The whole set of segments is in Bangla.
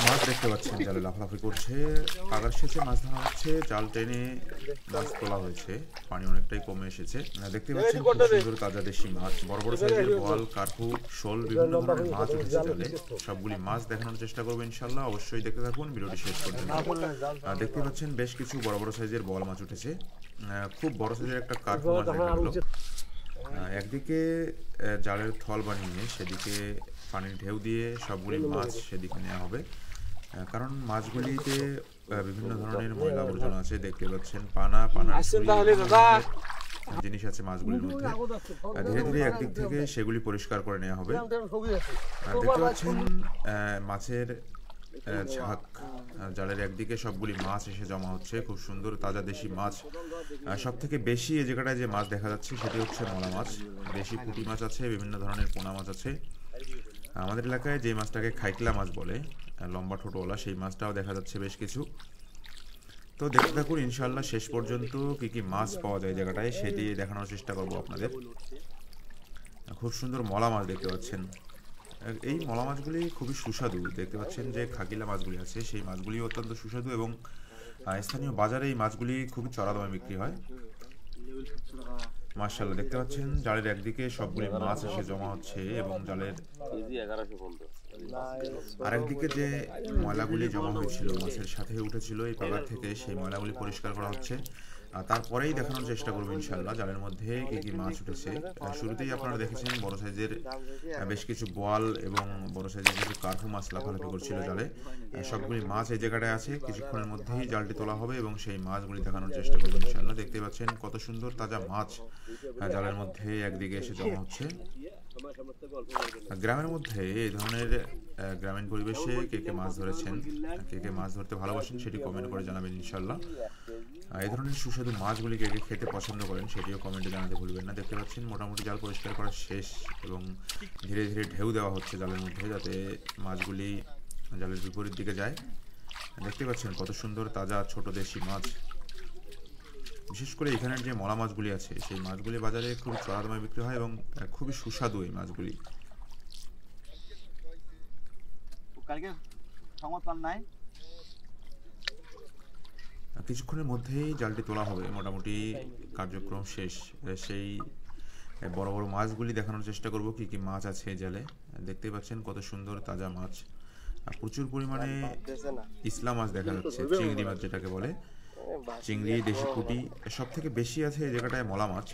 মাছ দেখতে পাচ্ছেন জালে লাফালাফি করছে, পাগার সেচে মাছ ধরা হচ্ছে, জাল টেনে মাছ তোলা হয়েছে, পানি অনেকটাই কমে এসেছে। দেখতে পাচ্ছেন খুব সুন্দর তাজা দেশি মাছ, বড় বড় সাইজের বোয়াল, কার্পু, শোল, বিভিন্ন ধরনের মাছ উঠেছে জালে। সবগুলি মাছ দেখানোর চেষ্টা করবো ইনশাল্লাহ, অবশ্যই দেখতে থাকুন ভিডিওটি শেষ পর্যন্ত। দেখতে পাচ্ছেন বেশ কিছু বড় বড় সাইজের বোয়াল মাছ উঠেছে, খুব বড় সাইজের একটা কার্পু মাছ দেখা গেল। একদিকে জালের থল বানিয়ে সেদিকে পানির ঢেউ দিয়ে সবগুলি মাছ সেদিকে নেওয়া হবে, কারণ মাছগুলিতে বিভিন্ন ধরনের ময়লা আবর্জনা আছে। দেখতে পাচ্ছেন পানা জিনিস আছে মাছগুলির মধ্যে, ধীরে ধীরে একদিক থেকে সেগুলি পরিষ্কার করে নেওয়া হবে। দেখতে পাচ্ছেন মাছের ঝাঁক, জালের একদিকে সবগুলি মাছ এসে জমা হচ্ছে, খুব সুন্দর তাজা দেশি মাছ। সব থেকে বেশি এই জায়গাটায় যে মাছ দেখা যাচ্ছে সেটি হচ্ছে মলা মাছ, দেশি পুঁটি মাছ আছে, বিভিন্ন ধরনের পোনা মাছ আছে। আমাদের এলাকায় যে মাছটাকে খাইকলা মাছ বলে, লম্বা ঠোঁটওয়ালা, সেই মাছটাও দেখা যাচ্ছে বেশ কিছু। তো দেখতে থাকুন ইনশাল্লাহ শেষ পর্যন্ত কি কি মাছ পাওয়া যায় জায়গাটায়, সেটি দেখানোর চেষ্টা করবো আপনাদের। খুব সুন্দর মলা মাছ দেখতে পাচ্ছেন, এই মলা মাছগুলি খুবই সুস্বাদু। দেখতে পাচ্ছেন যে খাকিলা মাছগুলি আছে, সেই মাছগুলি অত্যন্ত সুস্বাদু এবং স্থানীয় বাজারে এই মাছগুলি খুবই চড়া দামে বিক্রি হয়। মাশাআল্লাহ, দেখতে পাচ্ছেন জালের একদিকে সবগুলি মাছ এসে জমা হচ্ছে এবং জালের আরেকদিকে যে ময়লাগুলি জমা হয়েছিল মাছের সাথে উঠেছিল এই পাগার থেকে, সেই ময়লাগুলি পরিষ্কার করা হচ্ছে। তারপরেই দেখানোর চেষ্টা করবো ইনশাল্লাহ জালের মধ্যে কি কি মাছ উঠেছে। শুরুতেই আপনারা দেখেছেন বড় সাইজের বেশ কিছু বোয়াল এবং বড় সাইজের কিছু কার্পু মাছ লাফালাফি করছিল জালে। সবগুলি মাছ এই জায়গাটায় আছে, কিছুক্ষণের মধ্যেই জালটি তোলা হবে এবং সেই মাছগুলি দেখানোর চেষ্টা করবো ইনশাল্লাহ। দেখতে পাচ্ছেন কত সুন্দর তাজা মাছ জালের মধ্যে একদিকে এসে জমা হচ্ছে। গ্রামের মধ্যে এই ধরনের গ্রামীণ পরিবেশে কে কে মাছ ধরেছেন, কে কে মাছ ধরতে ভালোবাসেন সেটি কমেন্ট করে জানাবেন ইনশাল্লাহ। এই ধরনের সুস্বাদু মাছগুলি কে কে খেতে পছন্দ করেন সেটিও কমেন্টে জানাতে ভুলবেন না। দেখতে পাচ্ছেন মোটামুটি জাল পরিষ্কার করা শেষ এবং ধীরে ধীরে ঢেউ দেওয়া হচ্ছে জালের মধ্যে, যাতে মাছগুলি জালের বিপরীত দিকে যায়। দেখতে পাচ্ছেন কত সুন্দর তাজা ছোট দেশি মাছ। বিশেষ করে এখানের যে মলা মাছগুলি আছে সেই মাছগুলি বাজারে খুবই চড়া দামে বিক্রি হয় এবং খুবই সুস্বাদু এই মাছগুলি। কিছুক্ষণের মধ্যেই জালটি তোলা হবে, মোটামুটি কার্যক্রম শেষ। সেই বড় বড় মাছগুলি দেখানোর চেষ্টা করব কি কি মাছ আছে জালে। দেখতে পাচ্ছেন কত সুন্দর তাজা মাছ, প্রচুর পরিমাণে ইসলা মাছ দেখা যাচ্ছে, চিংড়ি মাছ যেটাকে বলে, চিংড়ি, দেশি পুঁটি, সব থেকে বেশি আছে এই জায়গাটায় মলা মাছ।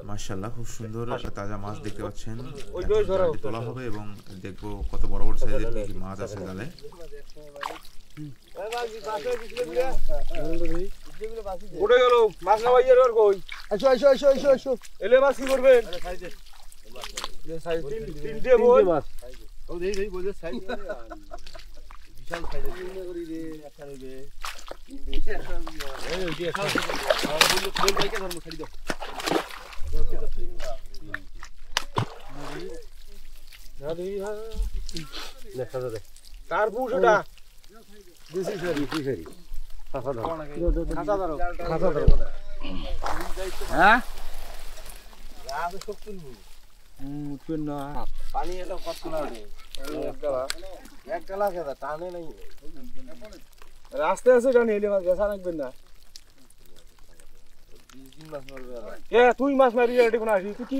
মাশাআল্লাহ, খুব সুন্দর তাজা মাছ দেখতে পাচ্ছেন। তোলা হবে এবং দেখবো কত বড় বড় সাইজের কি মাছ আছে জালে। রাস্তায় আছে টানি এলে মাছ বেচা রাখবেন না। তুই মাছ মারি তুই কি